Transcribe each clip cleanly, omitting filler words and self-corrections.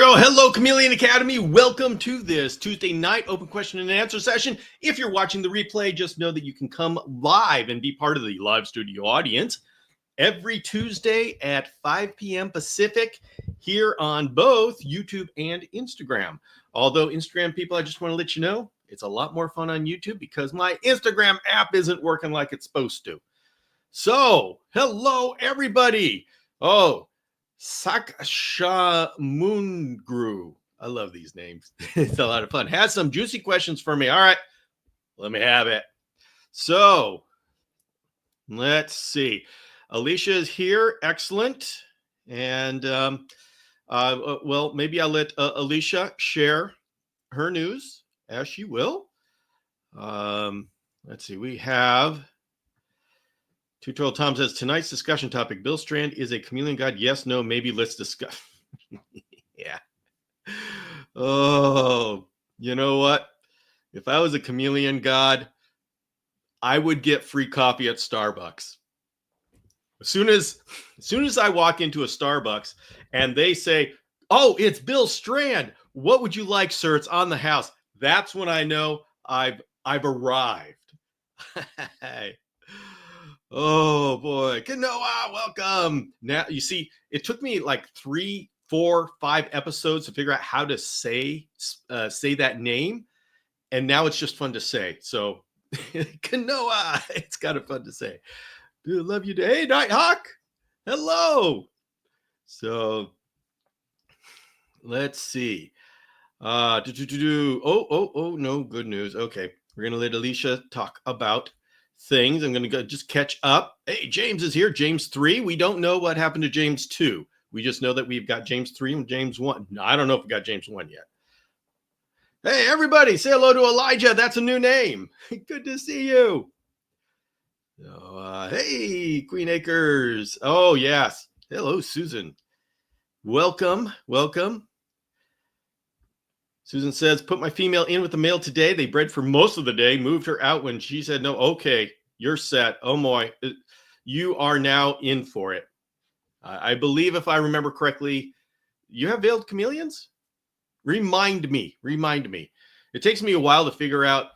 Well, hello, Chameleon Academy. Welcome to this Tuesday night open question and answer session. If you're watching the replay, just know that you can come live and be part of the live studio audience every Tuesday at 5 p.m. Pacific here on both YouTube and Instagram. Although Instagram people, I just want to let you know, it's a lot more fun on YouTube because my Instagram app isn't working like it's supposed to. So, hello, everybody. Oh, Sakshamungru. I love these names. It's a lot of fun. Has some juicy questions for me. All right, let me have it. So, let's see. Alicia is here. Excellent. And, well, maybe I'll let Alicia share her news as she will. Let's see. We have... Tutorial Tom says, tonight's discussion topic, Bill Strand is a chameleon god. Yes, no, maybe, let's discuss. Yeah. Oh, you know what? If I was a chameleon god, I would get free coffee at Starbucks. As soon as I walk into a Starbucks and they say, oh, it's Bill Strand. What would you like, sir? It's on the house. That's when I know I've arrived. Oh boy, Kanoa, welcome. Now you see, it took me like 3, 4, 5 episodes to figure out how to say that name, and now it's just fun to say. So, Kanoa, it's kind of fun to say. Dude, love you. Hey, Nighthawk, hello. So, let's see. Oh, no, good news. Okay, we're gonna let Alicia talk about things. I'm going to go just catch up. Hey, James is here. James 3. We don't know what happened to James 2. We just know that we've got James 3 and James 1. No, I don't know if we got James 1 yet. Hey, everybody, say hello to Elijah. That's a new name. Good to see you. Hey, Queen Acres. Oh, yes. Hello, Susan. Welcome. Susan says, put my female in with the male today. They bred for most of the day, moved her out when she said no. Okay, you're set. Oh, my. You are now in for it. I believe, if I remember correctly, you have veiled chameleons? Remind me. It takes me a while to figure out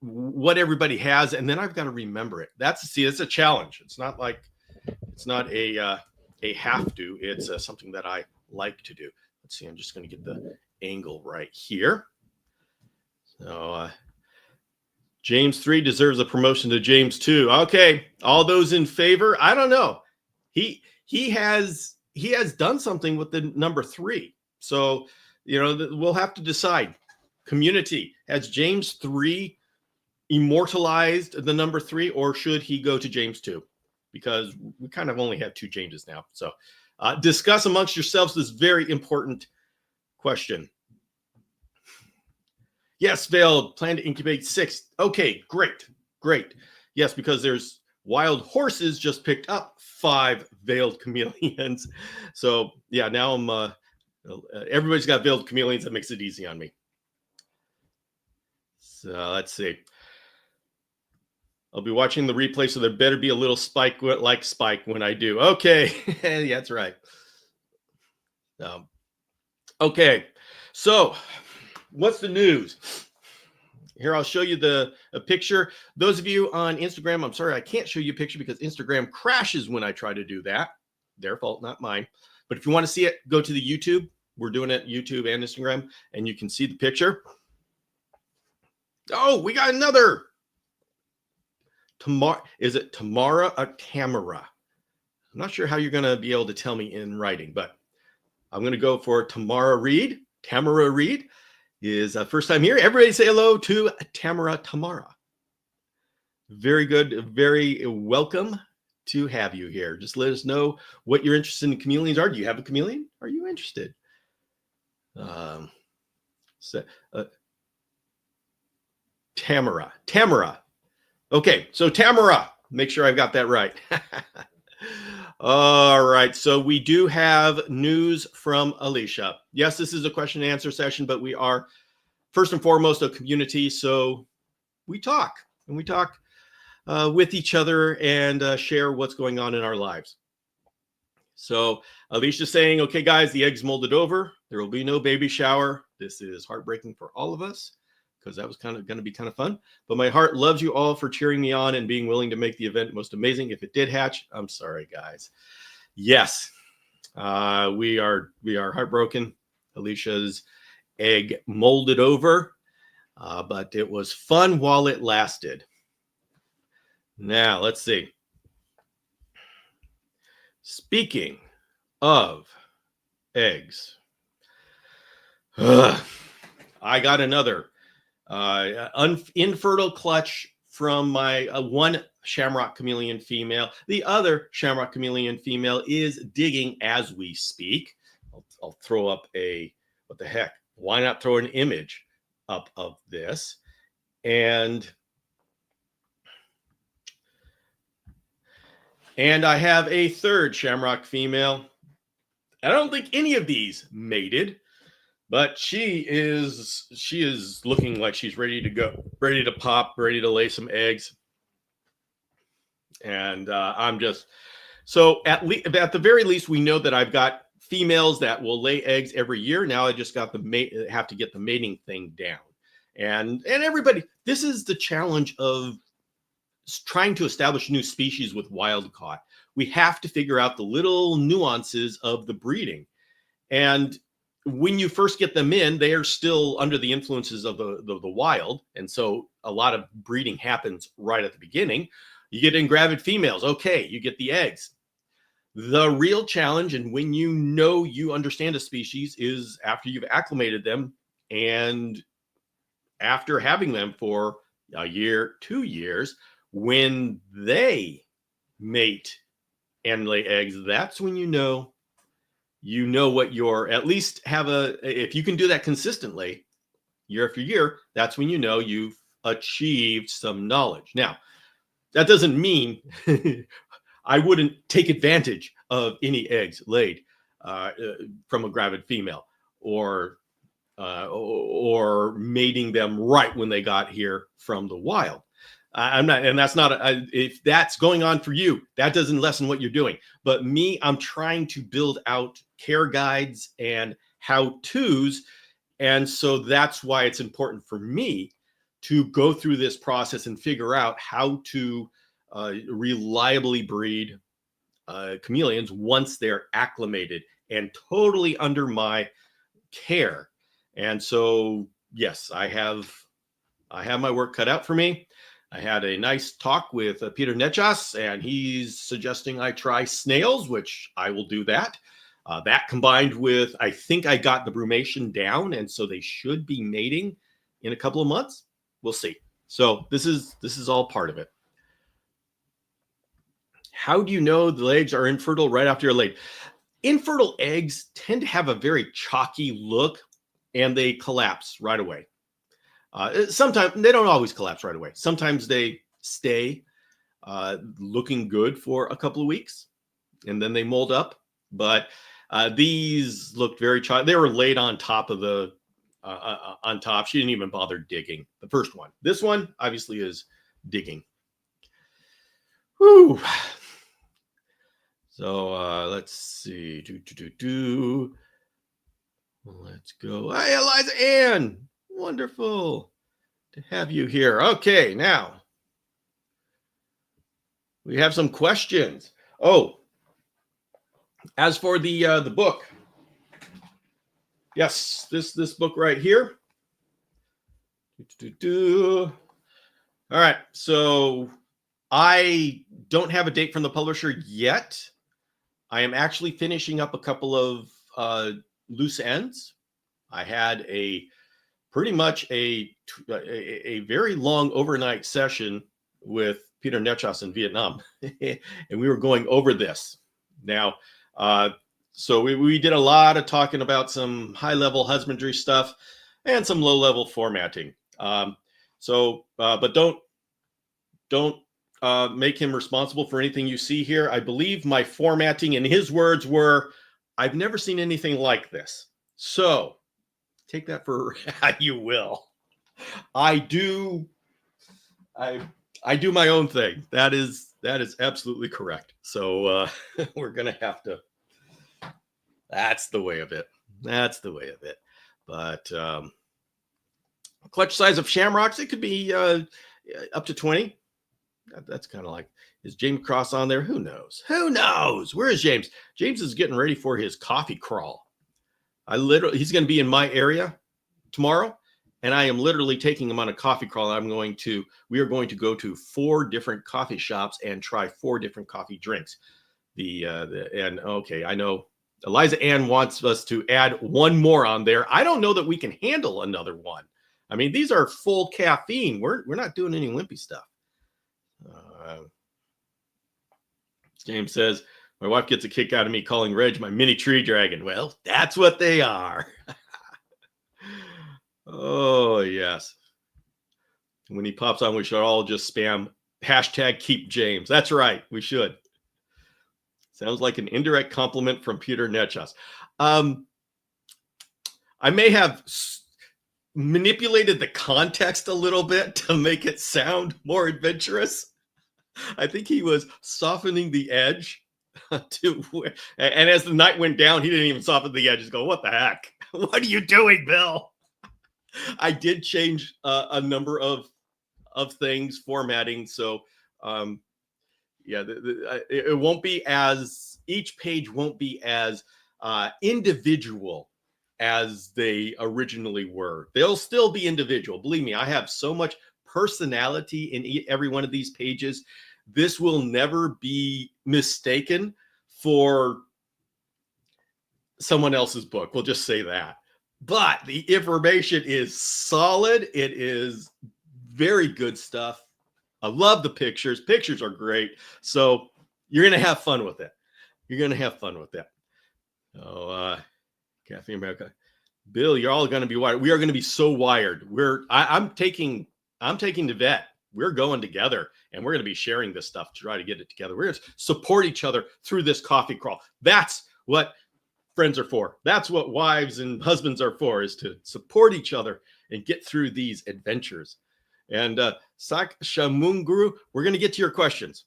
what everybody has, and then I've got to remember it. It's a challenge. It's not a have to. It's something that I like to do. Let's see. I'm just going to get the angle right here. So James 3 deserves a promotion to James 2. Okay, all those in favor? I don't know. He has done something with the number 3. So, we'll have to decide. Community, has James 3 immortalized the number 3, or should he go to James 2? Because we kind of only have 2 Jameses now. So discuss amongst yourselves this very important question. Yes, veiled. Plan to incubate 6. Okay, great. Yes, because there's wild horses just picked up 5 veiled chameleons. So yeah, now I'm everybody's got veiled chameleons. That makes it easy on me. So let's see. I'll be watching the replay, so there better be a little spike like Spike when I do. Okay, yeah, that's right. Okay, so what's the news? Here, I'll show you a picture. Those of you on Instagram, I'm sorry, I can't show you a picture because Instagram crashes when I try to do that. Their fault, not mine. But if you want to see it, go to the YouTube. We're doing it YouTube and Instagram, and you can see the picture. Oh, we got another. Is it Tamara or Tamara? I'm not sure how you're going to be able to tell me in writing, but I'm going to go for Tamara Reed. Tamara Reed is first time here. Everybody say hello to Tamara. Very good. Very welcome to have you here. Just let us know what you're interested in chameleons are. Do you have a chameleon? Are you interested? Tamara. Okay, so Tamara, make sure I've got that right. All right, so we do have news from Alicia. Yes, this is a question and answer session, but we are first and foremost a community, so we talk with each other and share what's going on in our lives. So Alicia's saying, okay, guys, the egg's molded over. There will be no baby shower. This is heartbreaking for all of us because that was kind of going to be kind of fun. But my heart loves you all for cheering me on and being willing to make the event most amazing. If it did hatch, I'm sorry, guys. Yes, we are heartbroken. Alicia's egg molded over, but it was fun while it lasted. Now, let's see. Speaking of eggs, I got another infertile clutch from my one Shamrock Chameleon female. The other Shamrock Chameleon female is digging as we speak. I'll throw up what the heck? Why not throw an image up of this? And I have a third Shamrock female. I don't think any of these mated, but she is looking like she's ready to go, ready to pop, ready to lay some eggs. And I'm just, so at the very least, we know that I've got females that will lay eggs every year. Now I just got have to get the mating thing down. And everybody, this is the challenge of trying to establish new species with wild caught. We have to figure out the little nuances of the breeding. And when you first get them in, they are still under the influences of the wild. And so a lot of breeding happens right at the beginning. You get ingravid females. Okay, you get the eggs. The real challenge, and when you know you understand a species, is after you've acclimated them and after having them for a year, 2 years, when they mate and lay eggs, that's when you know what you're, at least if you can do that consistently year after year, that's when you know you've achieved some knowledge. Now, that doesn't mean I wouldn't take advantage of any eggs laid from a gravid female or mating them right when they got here from the wild. I'm not, and that's not, if that's going on for you, that doesn't lessen what you're doing. But me, I'm trying to build out care guides and how-tos. And so that's why it's important for me to go through this process and figure out how to reliably breed chameleons once they're acclimated and totally under my care. And so, yes, I have my work cut out for me. I had a nice talk with Peter Nechas, and he's suggesting I try snails, which I will do that. That combined with, I think I got the brumation down, and so they should be mating in a couple of months. We'll see. So this is all part of it. How do you know the eggs are infertile right after you're laid? Infertile eggs tend to have a very chalky look, and they collapse right away. Sometimes they don't always collapse right away. Sometimes they stay looking good for a couple of weeks, and then they mold up. But these looked very chalky. They were laid on top of on top. She didn't even bother digging. The first one. This one obviously is digging. Whew. So let's see. Let's go. Hey, Eliza Ann. Wonderful to have you here. Okay, now we have some questions. Oh, as for the book, yes, this book right here. All right, so I don't have a date from the publisher yet. I am actually finishing up a couple of loose ends. I had pretty much a very long overnight session with Peter Nechas in Vietnam, and we were going over this. Now, so we did a lot of talking about some high-level husbandry stuff and some low-level formatting. But don't make him responsible for anything you see here. I believe my formatting, in his words, were, I've never seen anything like this. So take that for how you will. I do my own thing. That is absolutely correct. So we're gonna have to. That's the way of it. That's the way of it. But clutch size of shamrocks, it could be up to 20. That's kind of like, is James Cross on there? Who knows? Who knows? Where is James? James is getting ready for his coffee crawl. He's going to be in my area tomorrow, and I am literally taking him on a coffee crawl. We are going to go to 4 different coffee shops and try 4 different coffee drinks. Okay, I know Eliza Ann wants us to add one more on there. I don't know that we can handle another one. I mean, these are full caffeine. We're not doing any wimpy stuff. James says, my wife gets a kick out of me calling Reg my mini tree dragon. Well, that's what they are. Oh, yes. When he pops on, we should all just spam hashtag keep James. That's right. We should. Sounds like an indirect compliment from Peter Netchas. I may have manipulated the context a little bit to make it sound more adventurous. I think he was softening the edge and as the night went down, he didn't even soften the edge. Just go, what the heck? What are you doing, Bill? I did change a number of things, formatting. So, it won't be each page won't be as individual as they originally were. They'll still be individual. Believe me, I have so much personality in every one of these pages. This will never be mistaken for someone else's book. We'll just say that. But the information is solid. It is very good stuff. I love the pictures. Pictures are great. So you're going to have fun with it. You're going to have fun with that. Oh, Caffeine America. Bill, you're all going to be wired. We are going to be so wired. I'm taking the vet. We're going together, and we're going to be sharing this stuff to try to get it together. We're going to support each other through this coffee crawl. That's what friends are for. That's what wives and husbands are for, is to support each other and get through these adventures. And Sak Shamunguru, we're going to get to your questions.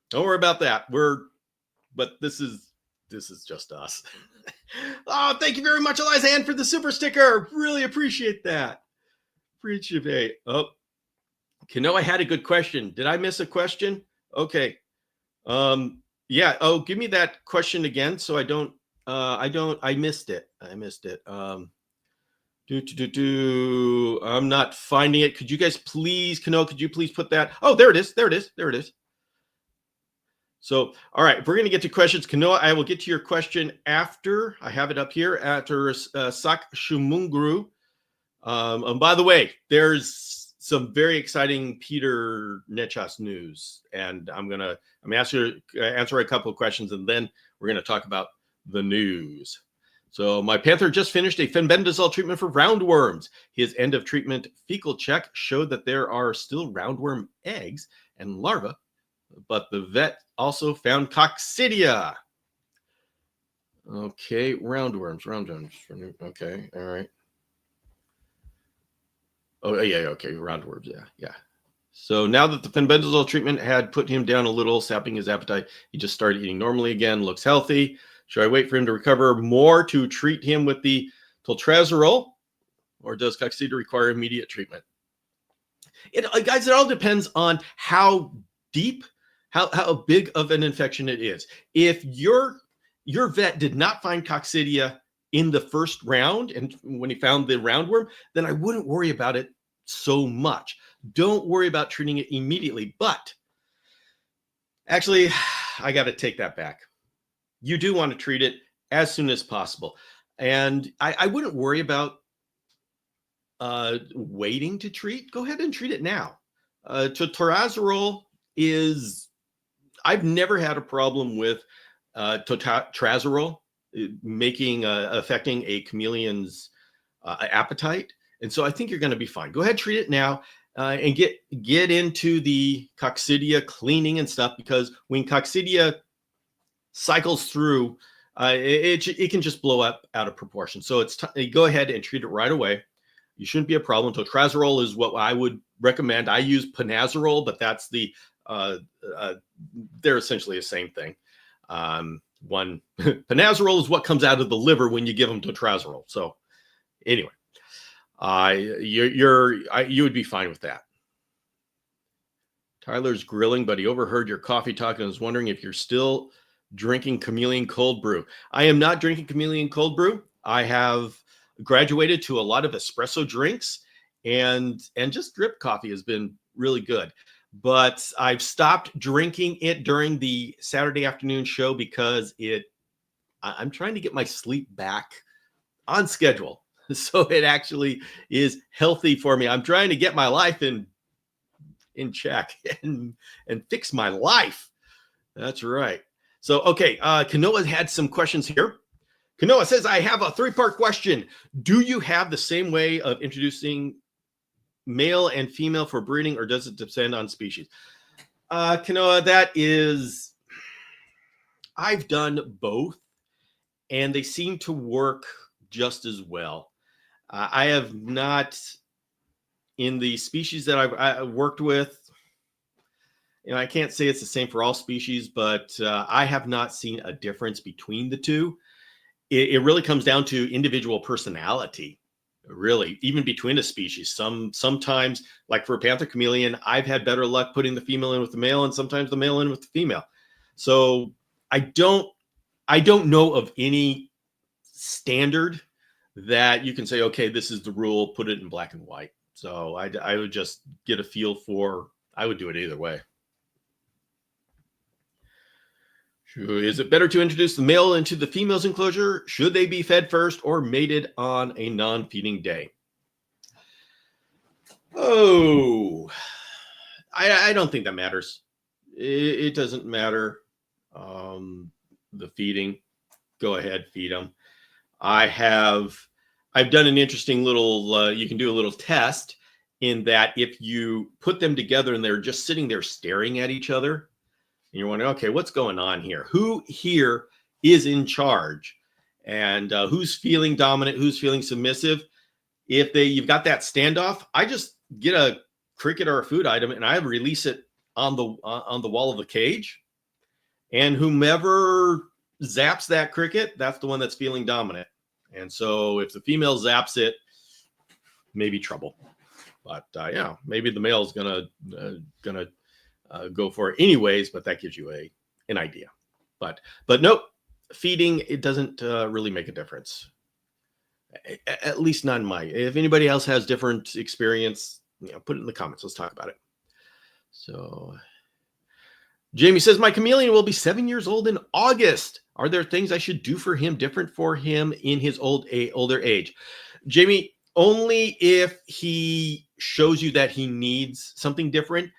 Don't worry about that. But this is just us. Oh, thank you very much, Eliza Ann, for the super sticker. Really appreciate that. Appreciate. Oh, Kano, I had a good question. Did I miss a question? Okay. Yeah. Oh, give me that question again, so I missed it. I'm not finding it. Could you guys please, Kano, could you please put that? Oh, there it is. There it is. So, all right, if we're going to get to questions, Kano, I will get to your question after. I have it up here after Sak Shumunguru. And by the way, there's some very exciting Peter Netchas news, and I'm gonna answer a couple of questions, and then we're gonna talk about the news. So my Panther just finished a fenbendazole treatment for roundworms. His end of treatment fecal check showed that there are still roundworm eggs and larvae, but the vet also found coccidia. Okay, roundworms. Okay, all right. Oh, yeah, okay, roundworms, yeah. So now that the fenbendazole treatment had put him down a little, sapping his appetite, he just started eating normally again, looks healthy. Should I wait for him to recover more to treat him with the toltrazurol, or does coccidia require immediate treatment? Guys, it all depends on how deep, how big of an infection it is. If your vet did not find coccidia in the first round, and when he found the roundworm, then I wouldn't worry about it so much. Don't worry about treating it immediately. But actually, I got to take that back. You do want to treat it as soon as possible. And I wouldn't worry about waiting to treat. Go ahead and treat it now. Toltrazurol is, I've never had a problem with toltrazurol affecting a chameleon's appetite, and so I think you're going to be fine. Go ahead, treat it now, and get into the coccidia cleaning and stuff, because when coccidia cycles through, it can just blow up out of proportion. So it's go ahead and treat it right away. You shouldn't be a problem. Toltrazurol is what I would recommend. I use panazurol, but that's they're essentially the same thing. one. Panazerol is what comes out of the liver when you give them trazodone. So anyway, you would be fine with that. Tyler's grilling, but he overheard your coffee talk and was wondering if you're still drinking Chameleon cold brew. I am not drinking Chameleon cold brew. I have graduated to a lot of espresso drinks, and just drip coffee has been really good. But I've stopped drinking it during the Saturday afternoon show because I'm trying to get my sleep back on schedule. So it actually is healthy for me. I'm trying to get my life in check and fix my life. That's right. So, okay. Kanoa had some questions here. Kanoa says, I have a 3-part question. Do you have the same way of introducing male and female for breeding, or does it depend on species? Kanoa, I've done both, and they seem to work just as well. I have not, in the species that I've worked with, I can't say it's the same for all species, but I have not seen a difference between the two. It really comes down to individual personality, really, even between a species. Sometimes, like for a panther chameleon, I've had better luck putting the female in with the male, and sometimes the male in with the female. So I don't know of any standard that you can say, okay, this is the rule, put it in black and white. So I would just get a feel for, I would do it either way. Is it better to introduce the male into the female's enclosure? Should they be fed first or mated on a non-feeding day? Oh, I don't think that matters. It doesn't matter. The feeding, go ahead, feed them. I've done an interesting little, you can do a little test in that if you put them together and they're just sitting there staring at each other, and you're wondering, okay, what's going on here? Who here is in charge? And who's feeling dominant? Who's feeling submissive? If you've got that standoff, I just get a cricket or a food item and I release it on the wall of the cage. And whomever zaps that cricket, that's the one that's feeling dominant. And so if the female zaps it, maybe trouble. But maybe the male's gonna go for it anyways, but that gives you an idea. But nope, feeding, it doesn't really make a difference. At least not in my. If anybody else has different experience, put it in the comments. Let's talk about it. So Jamie says, my chameleon will be 7 years old in August. Are there things I should do for him different for him in his older age? Jamie, only if he shows you that he needs something different.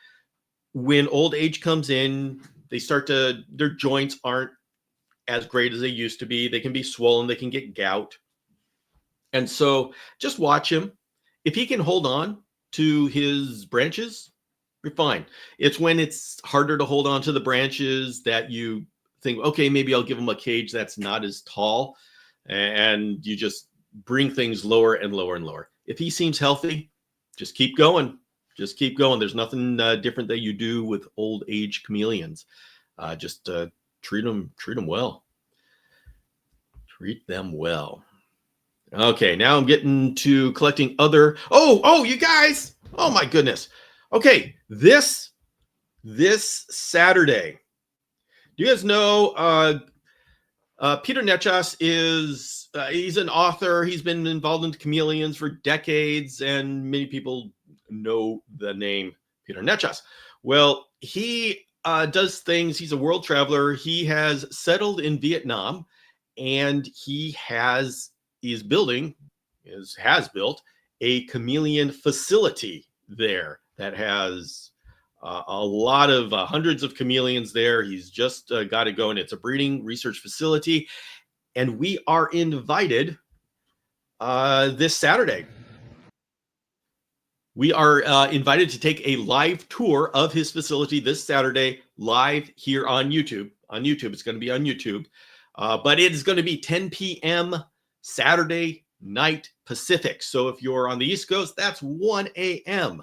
When old age comes in, their joints aren't as great as they used to be. They can be swollen. They can get gout. And so just watch him. If he can hold on to his branches, you're fine. It's when it's harder to hold on to the branches that you think, okay, maybe I'll give him a cage that's not as tall, and you just bring things lower and lower and lower. If he seems healthy, just keep going. Just keep going. There's nothing different that you do with old age chameleons. Just treat them well. Treat them well. Okay, now I'm getting to collecting other. Oh, you guys! Oh my goodness. Okay, this Saturday. Do you guys know Peter Nechas is he's an author. He's been involved in chameleons for decades, and many people know the name Peter Nechas. Well, he does things. He's a world traveler. He has settled in Vietnam, and he has built a chameleon facility there that has a lot of hundreds of chameleons there. He's just got it going. It's a breeding research facility, and we are invited this Saturday. We are invited to take a live tour of his facility this Saturday, live here on YouTube. It's going to be on YouTube, but it is going to be 10 p.m. Saturday night Pacific. So if you're on the East Coast, that's 1 a.m.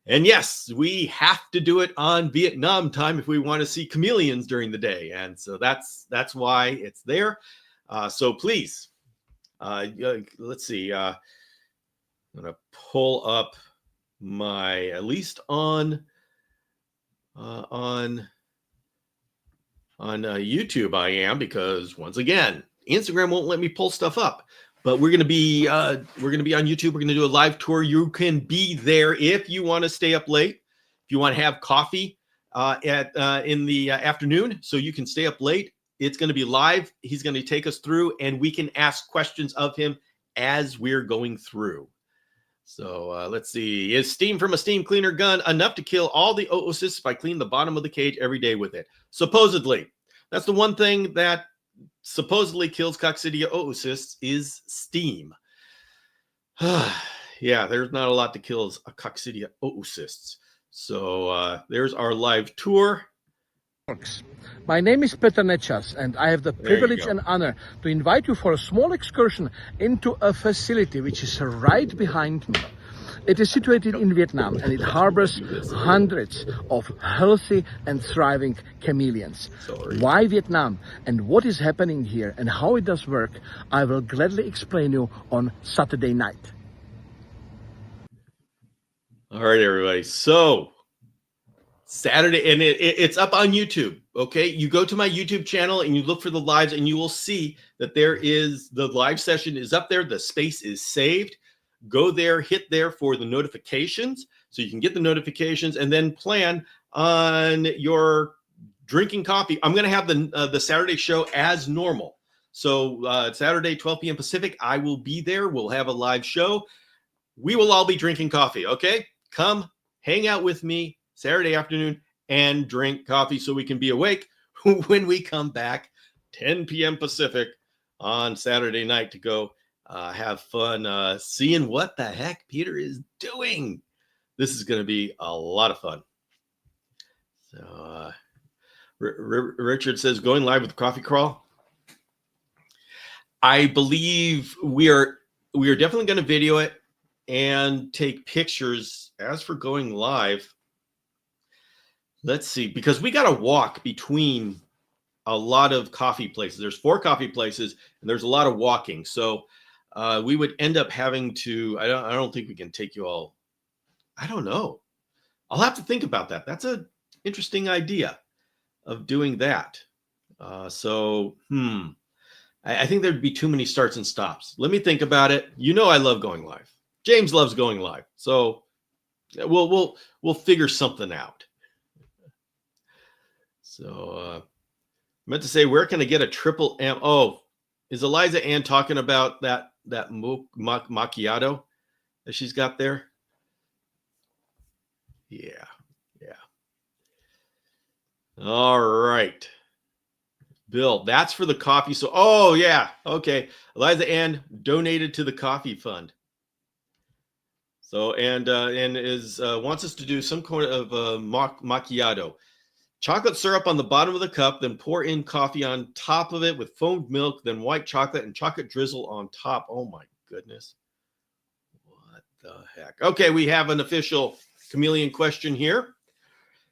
And yes, we have to do it on Vietnam time if we want to see chameleons during the day. And so that's why it's there. So please, let's see. I'm going to pull up my, at least on YouTube I am, because once again, Instagram won't let me pull stuff up. But we're going to be on YouTube. We're going to do a live tour. You can be there if you want to stay up late. If you want to have coffee in the afternoon, so you can stay up late. It's going to be live. He's going to take us through, and we can ask questions of him as we're going through. So let's see. Is steam from a steam cleaner gun enough to kill all the oocysts if I clean the bottom of the cage every day with it? Supposedly. That's the one thing that supposedly kills coccidia oocysts is steam. Yeah, there's not a lot that kills a coccidia oocysts. So there's our live tour. My name is Peter Nechas, and I have the privilege and honor to invite you for a small excursion into a facility which is right behind me. It is situated in Vietnam, and it harbors hundreds of healthy and thriving chameleons. Why Vietnam and what is happening here and how it does work, I will gladly explain you on Saturday night. All right, everybody. So Saturday, and it's up on YouTube. Okay, you go to my YouTube channel and you look for the lives, and you will see that the live session is up there. The space is saved. Go there, hit there for the notifications, so you can get the notifications, and then plan on your drinking coffee. I'm going to have the Saturday show as normal. So Saturday, 12 p.m. Pacific, I will be there. We'll have a live show. We will all be drinking coffee. Okay, come hang out with me Saturday afternoon and drink coffee so we can be awake when we come back 10 p.m. Pacific on Saturday night to go have fun seeing what the heck Peter is doing. This is going to be a lot of fun. So Richard says, going live with Coffee Crawl. I believe we are definitely going to video it and take pictures. As for going live, let's see, because we got to walk between a lot of coffee places. There's 4 coffee places, and there's a lot of walking. So we would end up having to, I don't think we can take you all. I don't know. I'll have to think about that. That's an interesting idea of doing that. I think there'd be too many starts and stops. Let me think about it. You know, I love going live. James loves going live. So we'll figure something out. So I meant to say, where can I get a triple M? Oh, is Eliza Ann talking about that macchiato that she's got there? Yeah. All right. Bill, that's for the coffee. So, oh yeah. Okay. Eliza Ann donated to the coffee fund. So, and wants us to do some kind of macchiato. Chocolate syrup on the bottom of the cup, then pour in coffee on top of it with foamed milk, then white chocolate and chocolate drizzle on top. Oh my goodness. What the heck? Okay, we have an official Chameleon question here.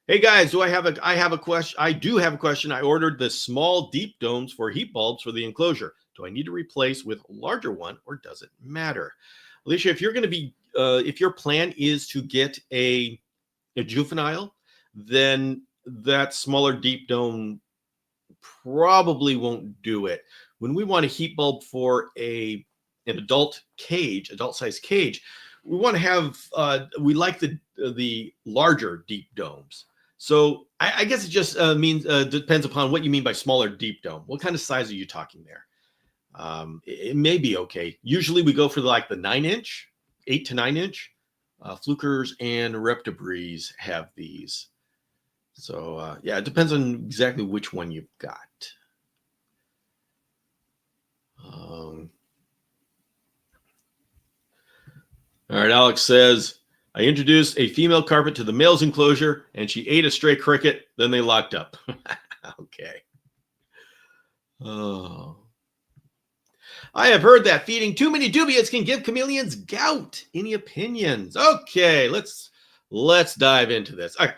Hey guys, I have a question. I do have a question. I ordered the small deep domes for heat bulbs for the enclosure. Do I need to replace with a larger one, or does it matter? Alicia, if you're going to be, if your plan is to get a juvenile, then that smaller deep dome probably won't do it. When we want a heat bulb for an adult size cage, we want to have, we like the larger deep domes. So I guess it just depends upon what you mean by smaller deep dome. What kind of size are you talking there? It may be okay. Usually we go for like the 9-inch, 8 to 9 inch. Flukers and Reptibreeze have these. So yeah, it depends on exactly which one you've got. All right, Alex says, I introduced a female carpet to the male's enclosure, and she ate a stray cricket. Then they locked up. Okay. Oh. I have heard that feeding too many dubias can give chameleons gout. Any opinions? Okay, let's let's dive into this. All right.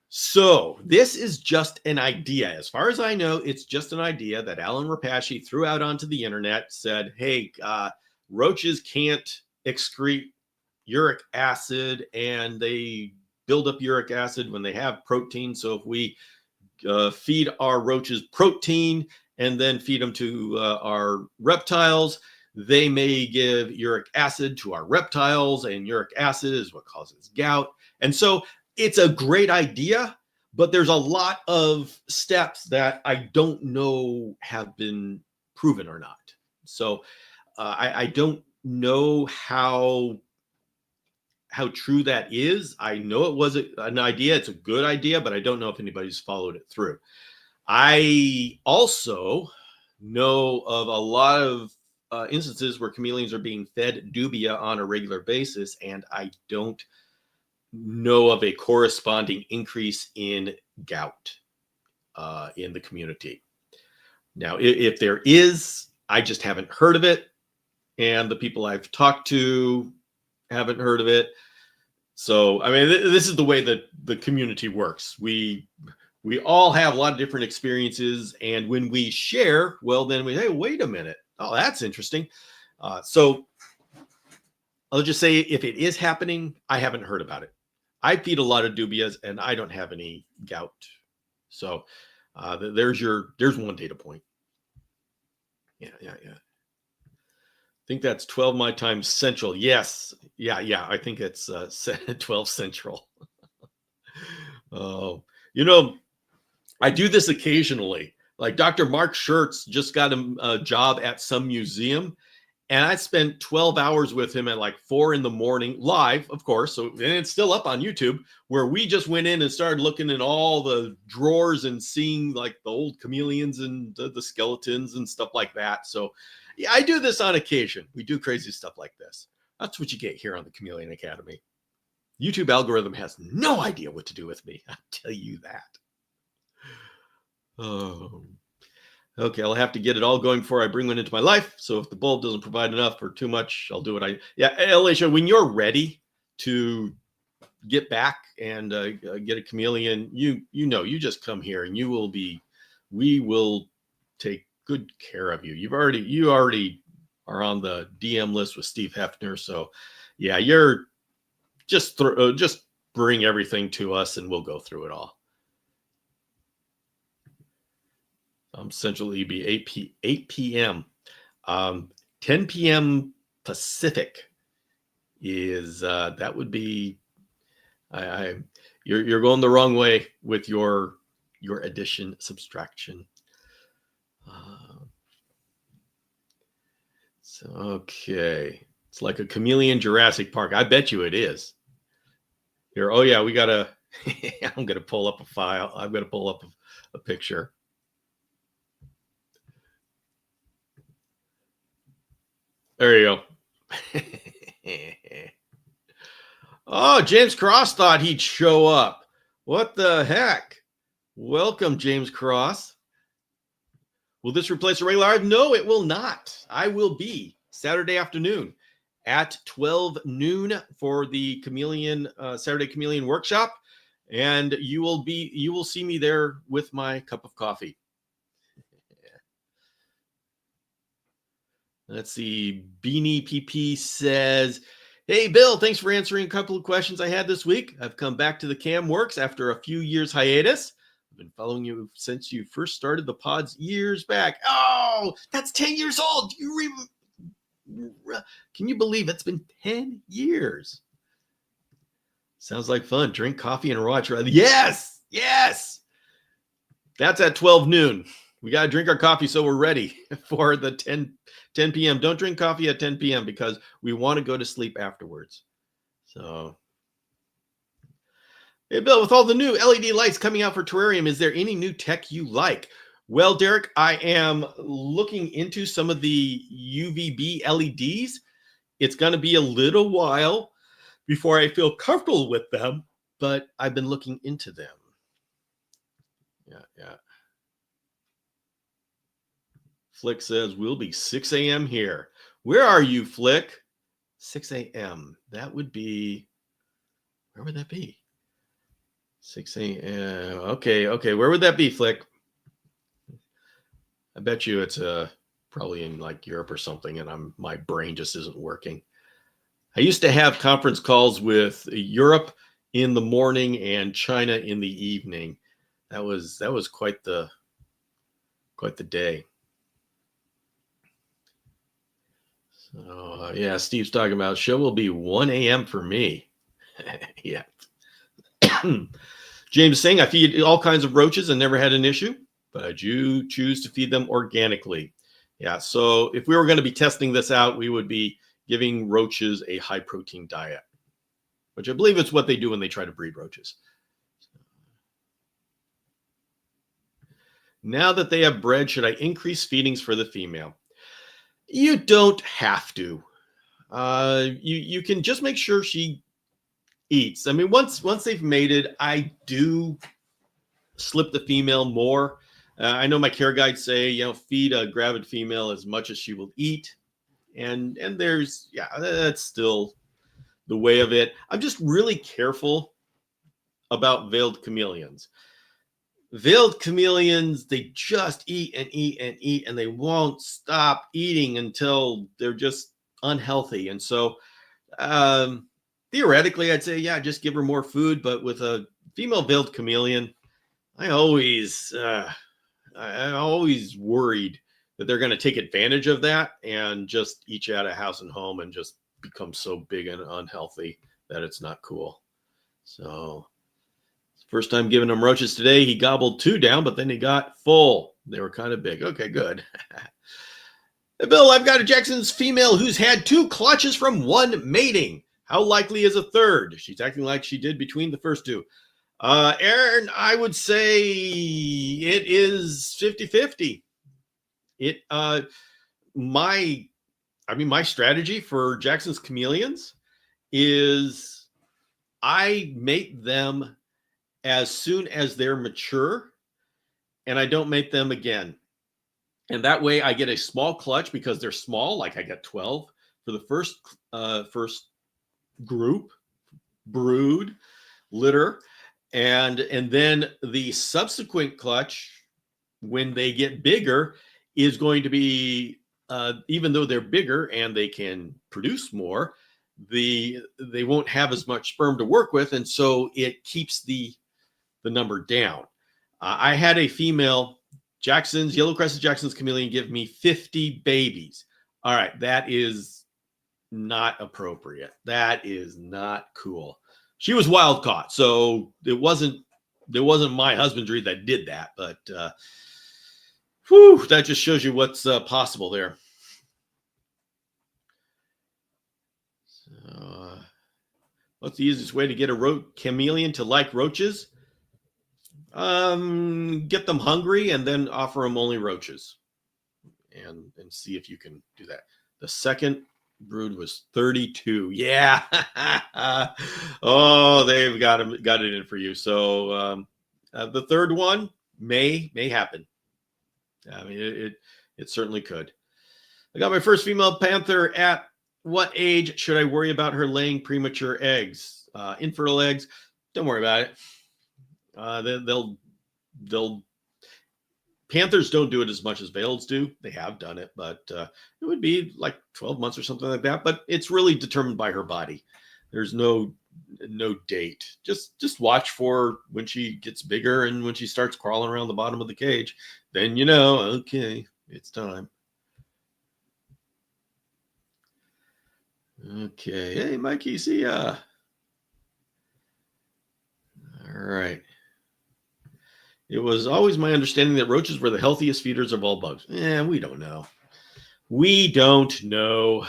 So this is just an idea. As far as I know, it's just an idea that Alan Rapace threw out onto the internet, said, hey, roaches can't excrete uric acid, and they build up uric acid when they have protein. So if we feed our roaches protein and then feed them to our reptiles, they may give uric acid to our reptiles, and uric acid is what causes gout. And so it's a great idea, but there's a lot of steps that I don't know have been proven or not. So I don't know how true that is. I know it was an idea. It's a good idea, but I don't know if anybody's followed it through. I also know of a lot of instances where chameleons are being fed dubia on a regular basis, and I don't know of a corresponding increase in gout in the community. Now, if there is, I just haven't heard of it, and the people I've talked to haven't heard of it. So, I mean, this is the way that the community works. We all have a lot of different experiences, and when we share, well, then we, hey, wait a minute. Oh, that's interesting. So I'll just say, if it is happening, I haven't heard about it. I feed a lot of dubias, and I don't have any gout. So there's one data point. Yeah. I think that's 12 my time central. Yes. Yeah. I think it's 12 central. Oh, I do this occasionally. Like Dr. Mark Schertz just got a job at some museum, and I spent 12 hours with him at like 4 a.m, live, of course. So, and it's still up on YouTube, where we just went in and started looking in all the drawers and seeing like the old chameleons and the skeletons and stuff like that. So yeah, I do this on occasion. We do crazy stuff like this. That's what you get here on the Chameleon Academy. YouTube algorithm has no idea what to do with me. I'll tell you that. Oh, okay. I'll have to get it all going before I bring one into my life. So if the bulb doesn't provide enough or too much, I'll do it. Alicia, when you're ready to get back and get a chameleon, you just come here, and we will take good care of you. You already are on the DM list with Steve Hefner. So yeah, you're just bring everything to us, and we'll go through it all. Central EB 8 p.m. 10 p.m. Pacific is that would be you're going the wrong way with your addition subtraction. So okay, it's like a chameleon Jurassic Park. I bet you it is. Here, oh yeah, we gotta. I'm gonna pull up a file. I'm gonna pull up a picture. There you go. Oh, James Cross thought he'd show up. What the heck? Welcome, James Cross. Will this replace a regular live? No, it will not. I will be Saturday afternoon at 12 noon for the Chameleon Saturday Chameleon workshop, and you will see me there with my cup of coffee. Let's see. Beanie PP says, hey, Bill, thanks for answering a couple of questions I had this week. I've come back to the Cam Works after a few years hiatus. I've been following you since you first started the pods years back. Oh, that's 10 years old. Can you believe it's been 10 years? Sounds like fun. Drink coffee and watch. Yes. That's at 12 noon. We got to drink our coffee so we're ready for the 10 p.m. Don't drink coffee at 10 p.m. because we want to go to sleep afterwards. So, hey, Bill, with all the new LED lights coming out for terrarium, is there any new tech you like? Well, Derek, I am looking into some of the UVB LEDs. It's going to be a little while before I feel comfortable with them, but I've been looking into them. Yeah. Flick says, we'll be 6 a.m. here. Where are you, Flick? 6 a.m. That would be Where would that be? 6 a.m. Okay. Where would that be, Flick? I bet you it's probably in like Europe or something, and my brain just isn't working. I used to have conference calls with Europe in the morning and China in the evening. That was quite the day. So yeah, Steve's talking about show will be 1 a.m. for me. Yeah. James saying I feed all kinds of roaches and never had an issue, but I do choose to feed them organically. Yeah. So if we were going to be testing this out, we would be giving roaches a high protein diet, which I believe it's what they do when they try to breed roaches. Now that they have bred, should I increase feedings for the female? You don't have to. You can just make sure she eats. I mean, once they've mated, I do slip the female more. I know my care guides say, feed a gravid female as much as she will eat. And there's, that's still the way of it. I'm just really careful about veiled chameleons. Veiled chameleons, they just eat and eat and eat, and they won't stop eating until they're just unhealthy. And so theoretically, I'd say, just give her more food. But with a female veiled chameleon, I always worried that they're going to take advantage of that and just eat you out of house and home and just become so big and unhealthy that it's not cool. So first time giving him roaches today, he gobbled 2 down, but then he got full. They were kind of big. Okay, good. Bill, I've got a Jackson's female who's had 2 clutches from 1 mating. How likely is a third? She's acting like she did between the first 2. Aaron, I would say it is 50-50. My strategy for Jackson's chameleons is I mate them as soon as they're mature, and I don't mate them again. And that way I get a small clutch because they're small. Like I got 12 for the first group, brood, litter. And then the subsequent clutch, when they get bigger, is going to be, even though they're bigger and they can produce more, they won't have as much sperm to work with. And so it keeps the number down. I had a female yellow-crested Jackson's chameleon give me 50 babies. All right, that is not appropriate. That is not cool. She was wild caught, so there wasn't my husbandry that did that, but that just shows you what's possible there. So, what's the easiest way to get a chameleon to like roaches? Get them hungry and then offer them only roaches, and see if you can do that. The second brood was 32. Yeah. Oh, they've got it in for you. So the third one may happen. I mean, it certainly could. I got my first female panther. At what age should I worry about her laying premature eggs? Infertile eggs, don't worry about it. They'll Panthers don't do it as much as veils do. They have done it, but it would be like 12 months or something like that. But it's really determined by her body. There's no date. Just watch for when she gets bigger and when she starts crawling around the bottom of the cage. Then okay, it's time. Okay, hey Mikey, see ya. All right. It was always my understanding that roaches were the healthiest feeders of all bugs. We don't know. We don't know.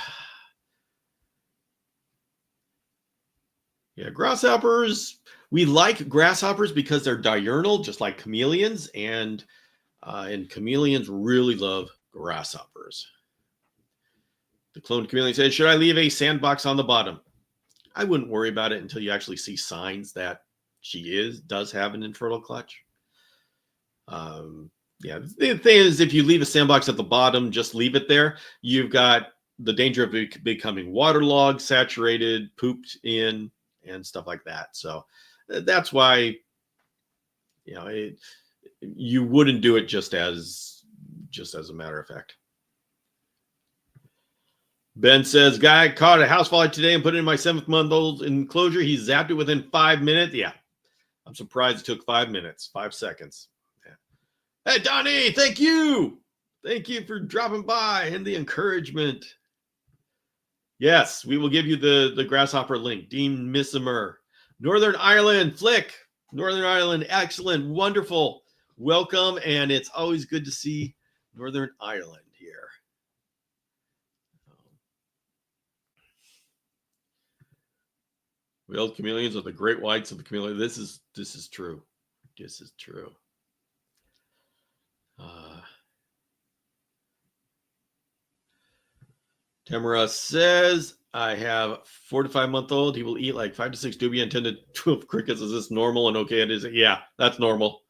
Yeah, grasshoppers. We like grasshoppers because they're diurnal, just like chameleons, and chameleons really love grasshoppers. The cloned chameleon said, should I leave a sandbox on the bottom? I wouldn't worry about it until you actually see signs that she does have an infertile clutch. The thing is, if you leave a sandbox at the bottom, just leave it there. You've got the danger of it becoming waterlogged, saturated, pooped in, and stuff like that. So that's why, you wouldn't do it just as a matter of fact. Ben says, guy caught a house fly today and put it in my 7-month-old enclosure. He zapped it within 5 minutes. Yeah, I'm surprised it took 5 minutes, 5 seconds. Yeah. Hey, Donnie, thank you. Thank you for dropping by and the encouragement. Yes, we will give you the grasshopper link. Dean Missimer. Northern Ireland, Flick. Northern Ireland, excellent, wonderful. Welcome, and it's always good to see Northern Ireland here. Wild chameleons are the great whites of the chameleon. This is true. This is true. Tamara says, I have 4 to 5 month old. He will eat like 5 to 6 dubia and 10 to 12 crickets. Is this normal and okay? It is. Yeah, that's normal.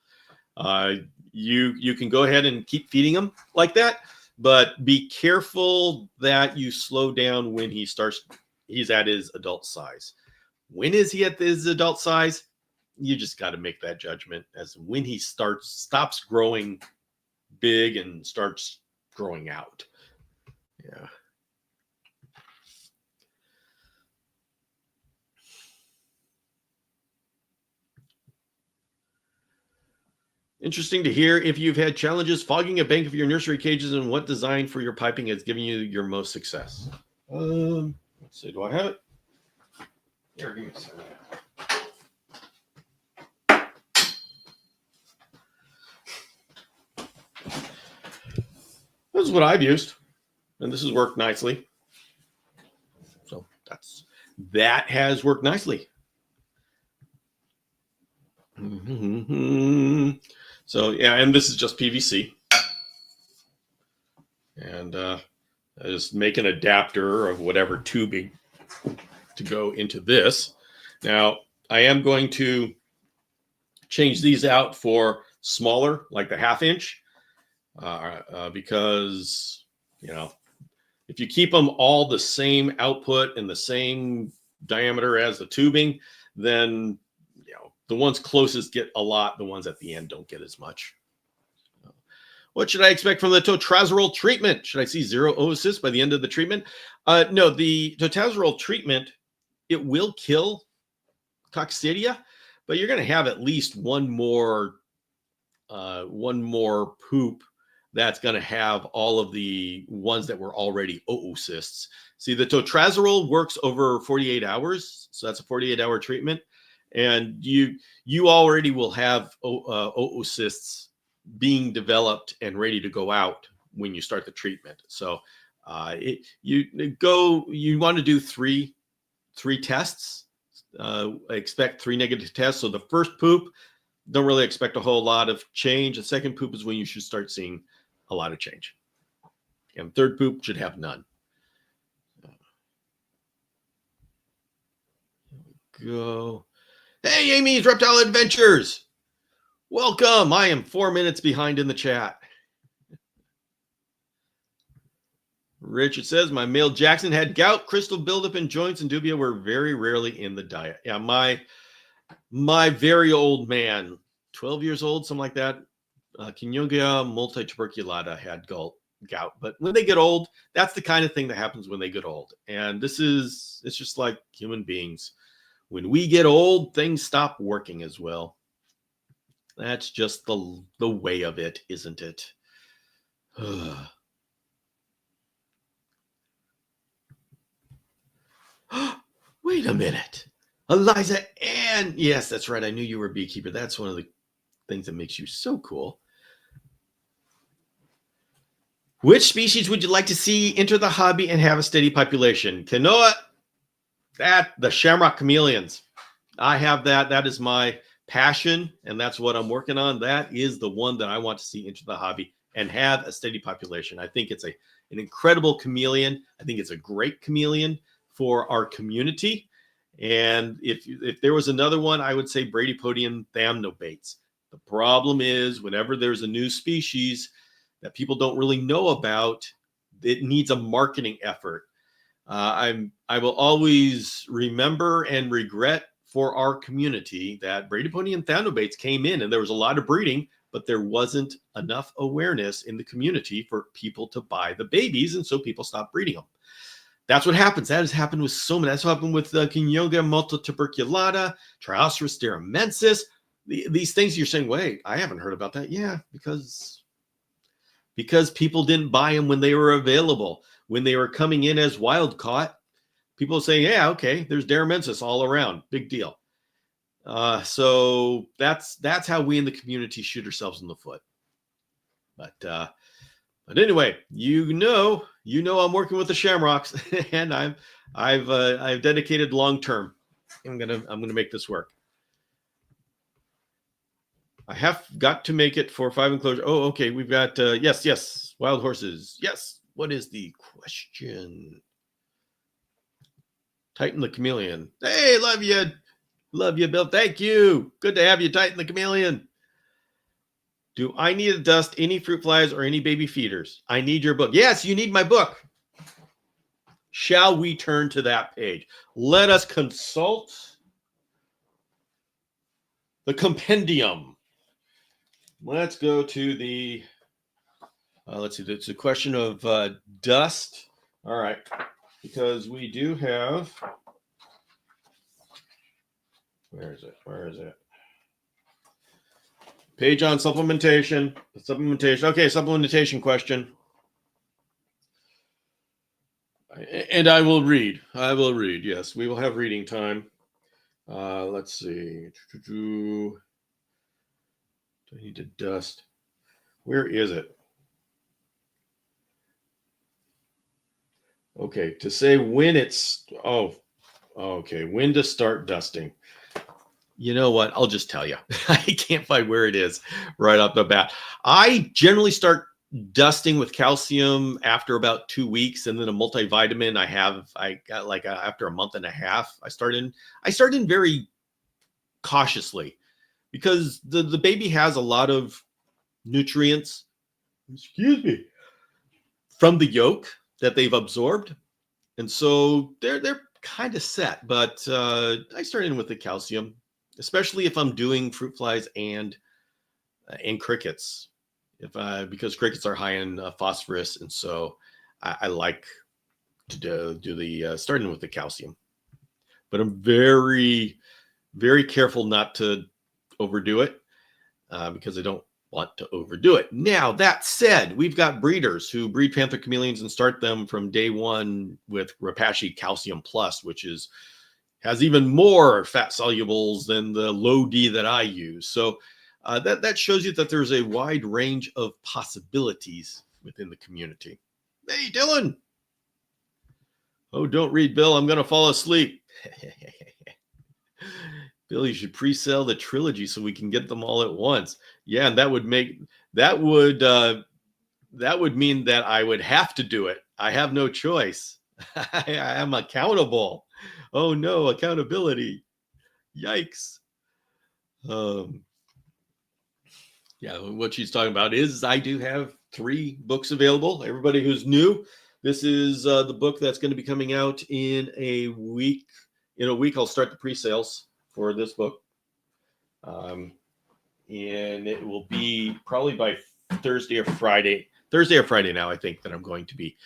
You can go ahead and keep feeding him like that, but be careful that you slow down when he's at his adult size. When is he at his adult size? You just got to make that judgment as when he stops growing big and starts growing out. Yeah. Interesting to hear if you've had challenges fogging a bank of your nursery cages and what design for your piping has given you your most success. Let's see, do I have it? Here, give me a second. This is what I've used, and this has worked nicely. So that has worked nicely. So yeah, and this is just PVC, and I just make an adapter of whatever tubing to go into this. Now I am going to change these out for smaller, like the 1/2 inch, because if you keep them all the same output and the same diameter as the tubing, then the ones closest get a lot. The ones at the end don't get as much. What should I expect from the totazoral treatment? Should I see 0 oocysts by the end of the treatment? No, the totazoral treatment, it will kill coccidia, but you're going to have at least one more poop that's going to have all of the ones that were already oocysts. See, the totazoral works over 48 hours, so that's a 48-hour treatment. And you already will have oocysts being developed and ready to go out when you start the treatment. So you want to do three tests. Expect 3 negative tests. So the first poop, don't really expect a whole lot of change. The second poop is when you should start seeing a lot of change. And third poop should have none. Go. Hey, Amy's Reptile Adventures. Welcome. I am 4 minutes behind in the chat. Richard says, my male Jackson had gout, crystal buildup in joints, and dubia were very rarely in the diet. Yeah, my very old man, 12 years old, something like that, Kinyongia multituberculata had gout. But when they get old, that's the kind of thing that happens when they get old. And it's just like human beings. When we get old, things stop working as well. That's just the way of it, isn't it? Wait a minute. Eliza Ann. Yes, that's right. I knew you were a beekeeper. That's one of the things that makes you so cool. Which species would you like to see enter the hobby and have a steady population? Canoa. The shamrock chameleons. I have that. That is my passion, and that's what I'm working on. That is the one that I want to see enter the hobby and have a steady population. I think it's an incredible chameleon. I think it's a great chameleon for our community. And if there was another one, I would say Bradypodium thamnobates. The problem is whenever there's a new species that people don't really know about, it needs a marketing effort. I will always remember and regret for our community that Brady Pony and Thanobates came in, and there was a lot of breeding, but there wasn't enough awareness in the community for people to buy the babies, and so people stopped breeding them. That's what happens. That has happened with so many. That's what happened with Quinoga multituberculata, Trioceras deramensis. These things you're saying, wait, I haven't heard about that. Yeah, because people didn't buy them when they were available. When they were coming in as wild caught, people saying, yeah, okay, there's deramensis all around. Big deal. So that's how we in the community shoot ourselves in the foot. But anyway, you know, I'm working with the Shamrocks, and I've dedicated long term. I'm gonna make this work. I have got to make it for 5 enclosure. Oh, okay. We've got yes, wild horses. Yes. What is the question? Titan the Chameleon. Hey, love you, Bill. Thank you. Good to have you, Titan the Chameleon. Do I need to dust any fruit flies or any baby feeders? I need your book. Yes, you need my book. Shall we turn to that page? Let us consult the compendium. Let's go to the, let's see, it's a question of dust. All right, because we do have, where is it? Page on supplementation. Okay, supplementation question. And I will read. Yes, we will have reading time. Let's see. Do I need to dust? Where is it? Okay, to say when it's, okay, when to start dusting. You know what? I'll just tell you. I can't find where it is right off the bat. I generally start dusting with calcium after about 2 weeks, and then a multivitamin I got like after a month and a half. I start in very cautiously because the baby has a lot of nutrients, from the yolk that they've absorbed, and so they're kind of set. But I start in with the calcium, especially if I'm doing fruit flies and crickets, because crickets are high in phosphorus, and so I like to do the starting with the calcium. But I'm very, very careful not to overdo it because I don't want to overdo it. Now, that said, we've got breeders who breed panther chameleons and start them from day one with Repashy Calcium Plus, which has even more fat solubles than the low D that I use. So that shows you that there's a wide range of possibilities within the community. Hey, Dylan. Oh, don't read, Bill. I'm going to fall asleep. Bill, you should pre-sell the trilogy so we can get them all at once. Yeah, and that would mean that I would have to do it. I have no choice. I am accountable. Oh no, accountability. Yikes. Yeah, what she's talking about is I do have 3 books available. Everybody who's new, this is the book that's going to be coming out in a week. In a week, I'll start the pre-sales for this book. And it will be probably by Thursday or Friday now, I think, that I'm going to be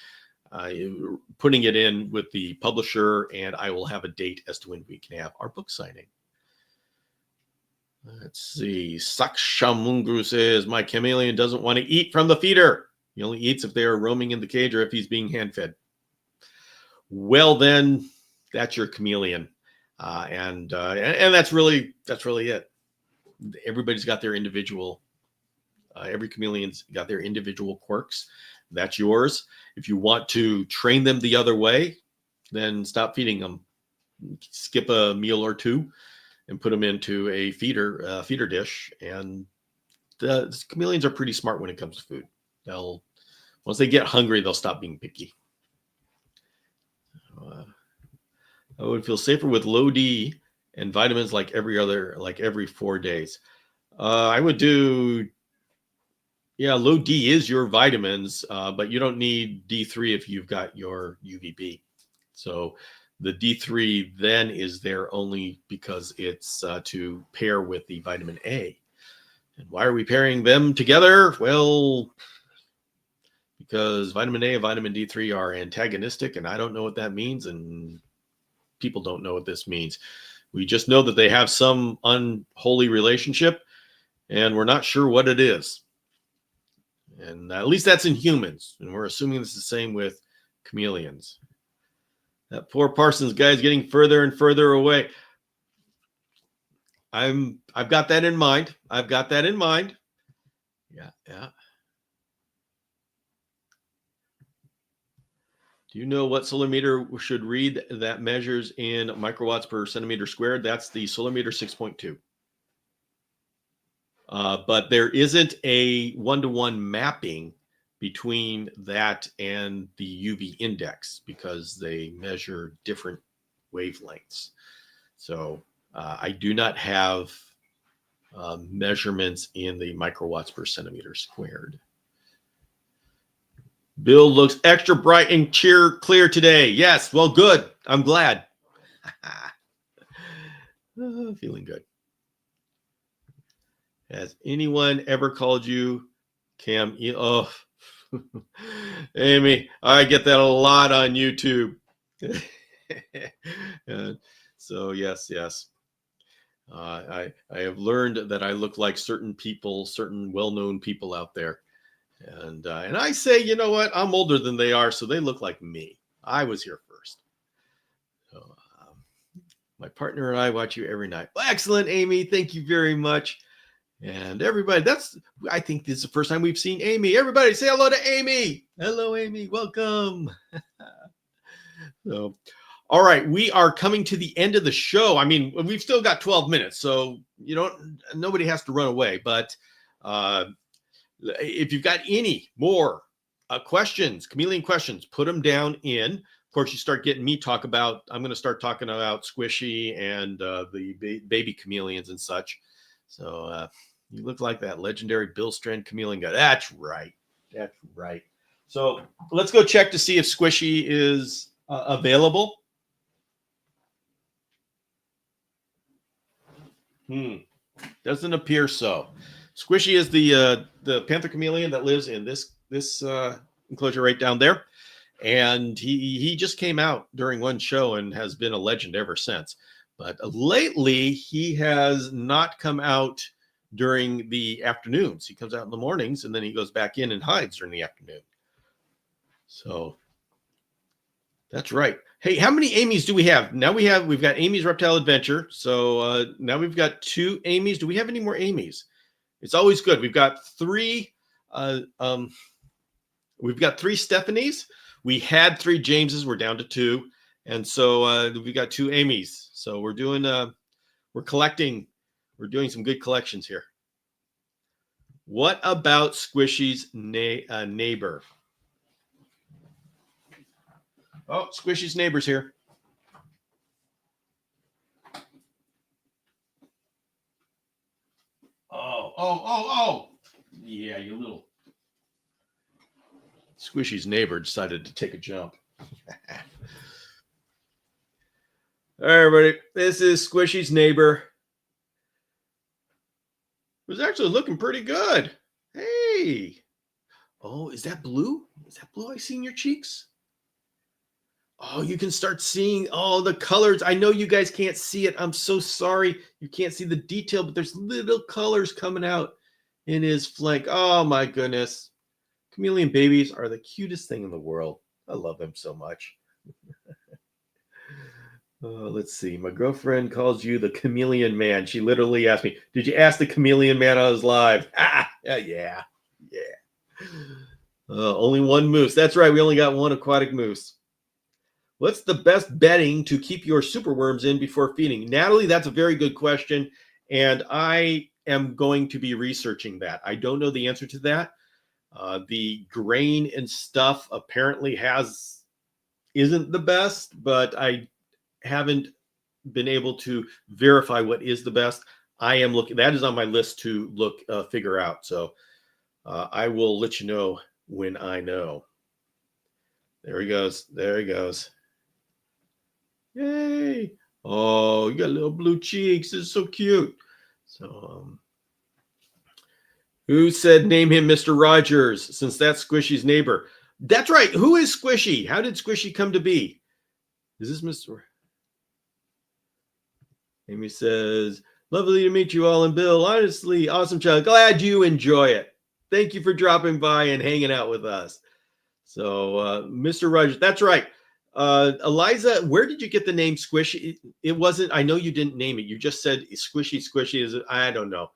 putting it in with the publisher, and I will have a date as to when we can have our book signing. Let's see. Sakshamungu says, my chameleon doesn't want to eat from the feeder. He only eats if they are roaming in the cage or if he's being hand-fed. Well, then, that's your chameleon. And that's really it. Everybody's got their individual, every chameleon's got their individual quirks. That's yours. If you want to train them the other way, then stop feeding them. Skip a meal or two and put them into a feeder dish. And the chameleons are pretty smart when it comes to food. Once they get hungry, they'll stop being picky. I would feel safer with low D and vitamins like every 4 days. I would do, low D is your vitamins, but you don't need D3 if you've got your UVB. So the D3 then is there only because it's to pair with the vitamin A. And why are we pairing them together? Well, because vitamin A and vitamin D3 are antagonistic, and I don't know what that means, and people don't know what this means. We just know that they have some unholy relationship, and we're not sure what it is. And at least that's in humans, and we're assuming it's the same with chameleons. That poor Parsons guy is getting further and further away. I've got that in mind. I've got that in mind. Yeah. Do you know what solar meter should read that measures in microwatts per centimeter squared? That's the solar meter 6.2. But there isn't a one-to-one mapping between that and the UV index because they measure different wavelengths. So I do not have measurements in the microwatts per centimeter squared. Bill looks extra bright and clear today. Yes, well, good. I'm glad. Feeling good. Has anyone ever called you Cam? Oh, Amy, I get that a lot on YouTube. So yes. I have learned that I look like certain people, certain well-known people out there. And I say, you know what? I'm older than they are, so they look like me. I was here first. So my partner and I watch you every night. Well, excellent, Amy. Thank you very much. And everybody, I think this is the first time we've seen Amy. Everybody say hello to Amy. Hello, Amy. Welcome. So, all right, we are coming to the end of the show. I mean, we've still got 12 minutes, so nobody has to run away. But if you've got any more questions, chameleon questions, put them down in. Of course, you start getting me I'm going to start talking about Squishy and the baby chameleons and such. So you look like that legendary Bill Strand chameleon guy. That's right. So let's go check to see if Squishy is available. Doesn't appear so. Squishy is the panther chameleon that lives in this enclosure right down there, and he just came out during one show and has been a legend ever since. But lately, he has not come out during the afternoons. He comes out in the mornings, and then he goes back in and hides during the afternoon. So that's right. Hey, how many Amy's do we have? Now we've got Amy's Reptile Adventure. So now we've got 2 Amy's. Do we have any more Amy's? It's always good. We've got 3. We've got 3 Stephanies. We had 3 Jameses. We're down to 2. And so we got 2 Amy's. So we're doing some good collections here. What about Squishy's neighbor? Oh, Squishy's neighbor's here. Oh. Yeah, you little. Squishy's neighbor decided to take a jump. All right, everybody. This is Squishy's neighbor. It was actually looking pretty good. Hey. Oh, is that blue? Is that blue I see in your cheeks? Oh, you can start seeing all the colors. I know you guys can't see it. I'm so sorry. You can't see the detail, but there's little colors coming out in his flank. Oh, my goodness. Chameleon babies are the cutest thing in the world. I love them so much. Let's see. My girlfriend calls you the Chameleon Man. She literally asked me, did you ask the Chameleon Man on his live? Yeah. Only one moose. That's right. We only got one aquatic moose. What's the best bedding to keep your superworms in before feeding? Natalie, that's a very good question. And I am going to be researching that. I don't know the answer to that. The grain and stuff apparently isn't the best, but I haven't been able to verify what is the best. I am looking. That is on my list to figure out. So I will let you know when I know. There he goes. Oh, you got little blue cheeks. This is so cute. So, who said name him Mr. Rogers, since that's Squishy's neighbor? That's right. Who is Squishy? How did Squishy come to be? Is this Mr. Amy says, lovely to meet you all. And Bill, honestly, awesome child. Glad you enjoy it. Thank you for dropping by and hanging out with us. So, Mr. Rogers, that's right. Eliza, where did you get the name Squishy? It wasn't, I know you didn't name it. You just said Squishy, Squishy is, I don't know.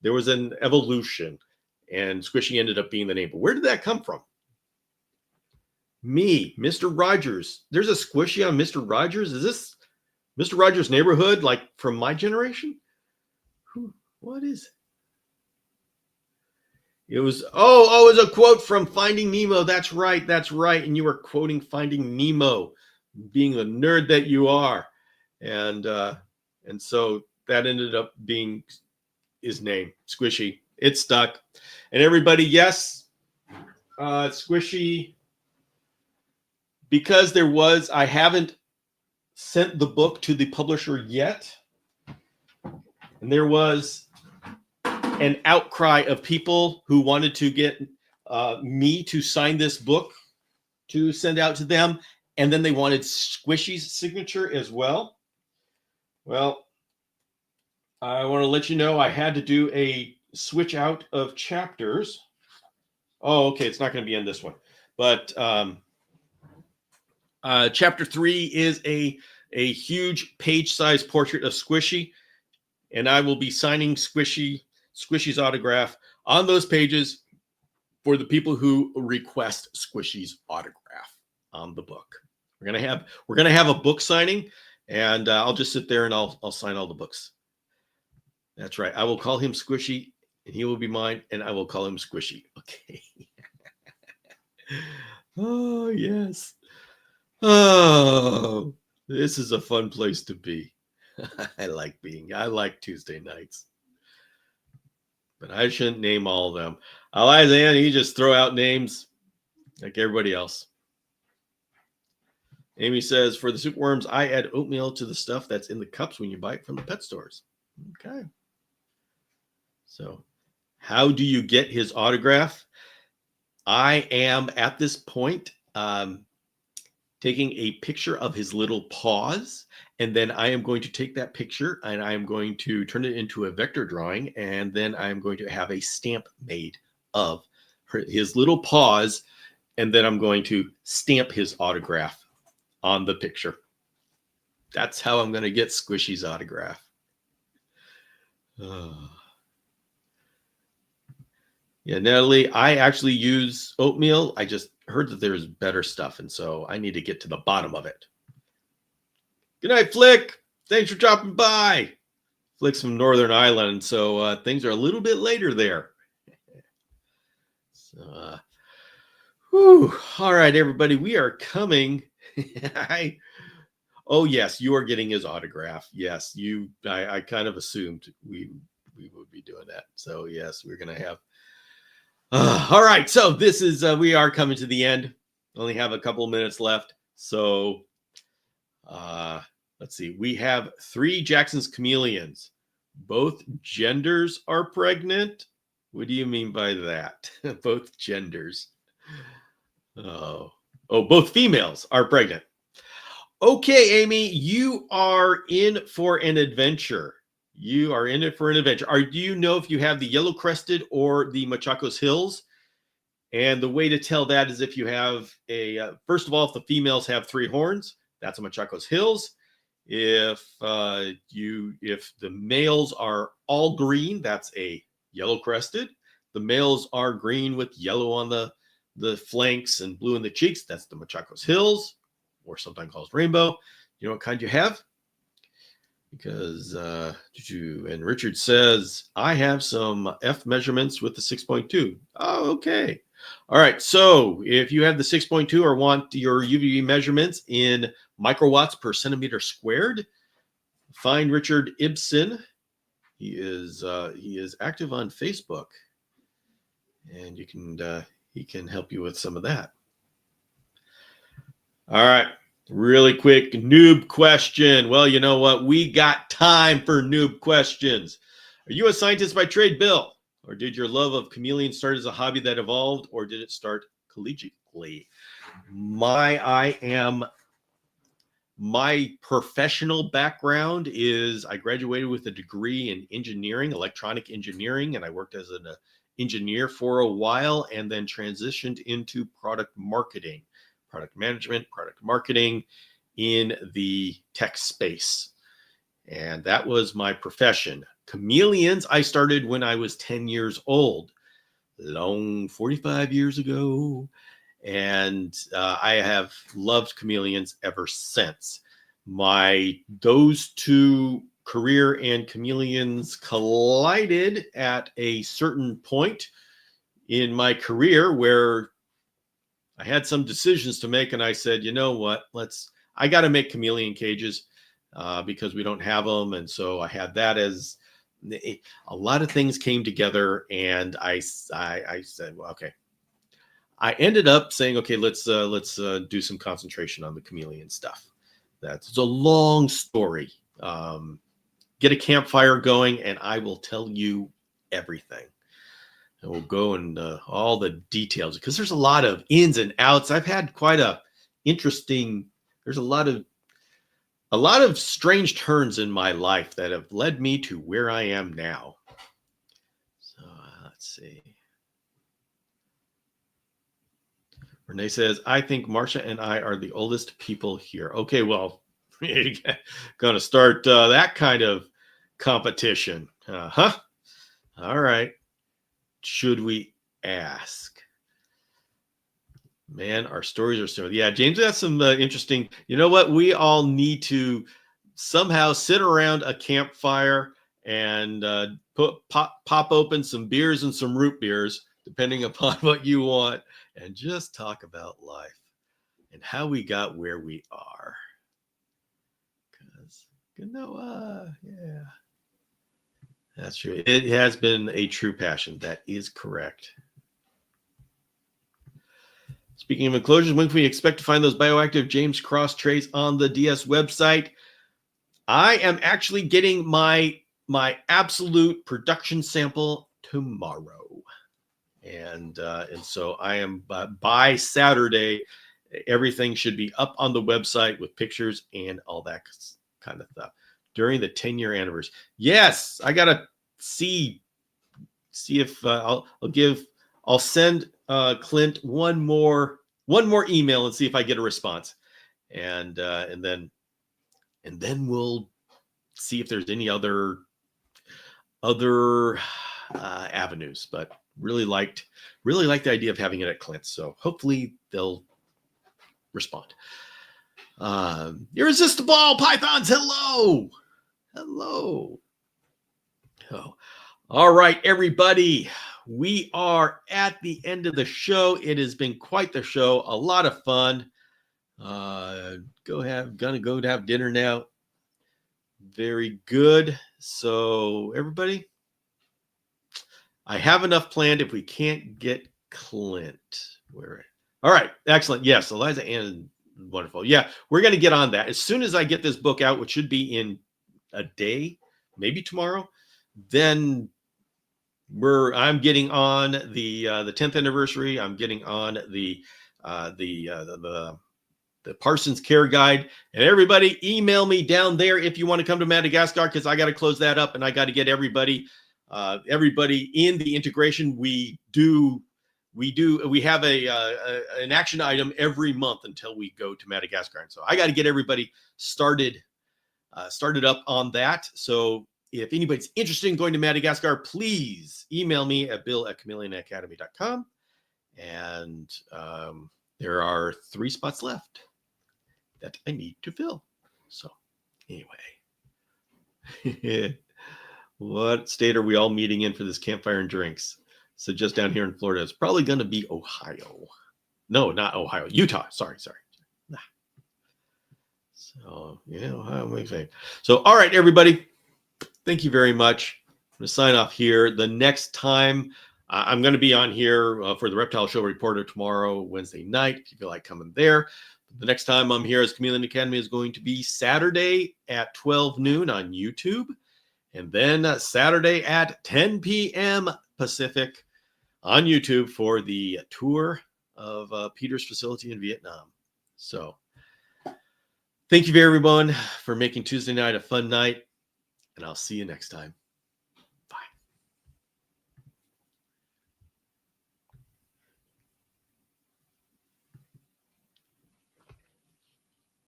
There was an evolution and Squishy ended up being the name. But where did that come from? Me, Mr. Rogers. There's a Squishy on Mr. Rogers. Is this Mr. Rogers' Neighborhood, like from my generation? What is it? It was, it was a quote from Finding Nemo. That's right. And you were quoting Finding Nemo, being the nerd that you are. And so that ended up being his name, Squishy. It stuck. And everybody, yes, Squishy, because I haven't sent the book to the publisher yet. And there was an outcry of people who wanted to get me to sign this book to send out to them. And then they wanted Squishy's signature as well. Well, I want to let you know I had to do a switch out of chapters. Oh, okay. It's not going to be in this one. But chapter 3 is a huge page-size portrait of Squishy. And I will be signing Squishy's autograph on those pages for the people who request Squishy's autograph on the book. We're gonna have a book signing, and I'll just sit there and I'll sign all the books. That's right. I will call him Squishy, and he will be mine, and I will call him Squishy. Okay. Oh yes. Oh, this is a fun place to be. I like Tuesday nights. But I shouldn't name all of them. Eliza Ann, you just throw out names like everybody else. Amy says, for the soup worms, I add oatmeal to the stuff that's in the cups when you buy it from the pet stores. Okay. So how do you get his autograph? I am at this point taking a picture of his little paws, and then I am going to take that picture and I am going to turn it into a vector drawing, and then I'm going to have a stamp made of his little paws, and then I'm going to stamp his autograph on the picture. That's how I'm going to get Squishy's autograph. Yeah, Natalie, I actually use oatmeal. I just heard that there's better stuff, and so I need to get to the bottom of it. Good night, Flick. Thanks for dropping by. Flick's from Northern Ireland, so things are a little bit later there. So, all right, everybody, we are coming. Oh, yes, you are getting his autograph. Yes, I kind of assumed we would be doing that. So, yes, we're going to have. All right, so this is, we are coming to the end. Only have a couple of minutes left. So, let's see. We have 3 Jackson's chameleons. Both genders are pregnant. What do you mean by that? Both genders. Oh, both females are pregnant. Okay, Amy, you are in for an adventure. You are in it for an adventure. Do you know if you have the yellow crested or the Machacos Hills? And the way to tell that is if you have first of all, if the females have 3 horns, that's a Machacos Hills. If the males are all green, that's a yellow crested. The males are green with yellow on the flanks and blue in the cheeks, that's the Machacos Hills, or sometimes called rainbow. You know what kind you have? Because and Richard says, I have some F measurements with the 6.2. Oh, okay. All right. So if you have the 6.2 or want your UVB measurements in microwatts per centimeter squared, find Richard Ibsen. He is active on Facebook, and he can help you with some of that. All right. Really quick noob question. Well, you know what? We got time for noob questions. Are you a scientist by trade, Bill? Or did your love of chameleon start as a hobby that evolved, or did it start collegiately? My professional background is I graduated with a degree in engineering, electronic engineering, and I worked as an engineer for a while and then transitioned into product marketing, product management, product marketing in the tech space. And that was my profession. Chameleons, I started when I was 10 years old, long 45 years ago. And I have loved chameleons ever since. Those two career and chameleons collided at a certain point in my career where I had some decisions to make, and I said, you know what, I got to make chameleon cages because we don't have them. And so I had that as a lot of things came together, and I said, well, okay. I ended up saying, okay, let's do some concentration on the chameleon stuff. That's a long story. Get a campfire going, and I will tell you everything. And we'll go into all the details because there's a lot of ins and outs. I've had quite a interesting. There's a lot of strange turns in my life that have led me to where I am now. So let's see. Renee says, I think Marcia and I are the oldest people here. Okay, well, going to start that kind of competition. All right. Should we ask? Man, our stories are so. Yeah, James, that's some interesting. You know what? We all need to somehow sit around a campfire and pop open some beers and some root beers, depending upon what you want, and just talk about life and how we got where we are. Because, yeah, that's true. It has been a true passion. That is correct. Speaking of enclosures, when can we expect to find those bioactive James Cross trays on the DS website? I am actually getting my absolute production sample tomorrow. And so I am by Saturday, everything should be up on the website with pictures and all that kind of stuff during the 10-year anniversary. Yes, I gotta see if I'll send Clint one more email and see if I get a response, and then we'll see if there's any other avenues, but really liked the idea of having it at Clint's. So hopefully they'll respond. Irresistible Pythons. Hello. Oh, all right, everybody. We are at the end of the show. It has been quite the show. A lot of fun. Gonna go to have dinner now. Very good. So everybody, I have enough planned if we can't get Clint. All right, excellent. Yes, Eliza and wonderful. Yeah, we're going to get on that. As soon as I get this book out, which should be in a day, maybe tomorrow, then I'm getting on the 10th anniversary. I'm getting on the Parsons Care Guide. And everybody email me down there if you want to come to Madagascar, because I got to close that up and I got to get everybody in the integration. We have an action item every month until we go to Madagascar. And so I got to get everybody started up on that. So if anybody's interested in going to Madagascar, please email me at bill@chameleonacademy.com. And there are 3 spots left that I need to fill. So anyway, what state are we all meeting in for this campfire and drinks? So just down here in Florida, it's probably going to be Ohio. No, not Ohio, Utah. Sorry. So, Ohio makes sense. So, all right, everybody. Thank you very much. I'm going to sign off here. The next time I'm going to be on here for the Reptile Show Reporter tomorrow, Wednesday night, if you feel like coming there. The next time I'm here as Chameleon Academy is going to be Saturday at 12 noon on YouTube, and then Saturday at 10 p.m. Pacific on YouTube for the tour of Peter's facility in Vietnam. So thank you, everyone, for making Tuesday night a fun night, and I'll see you next time.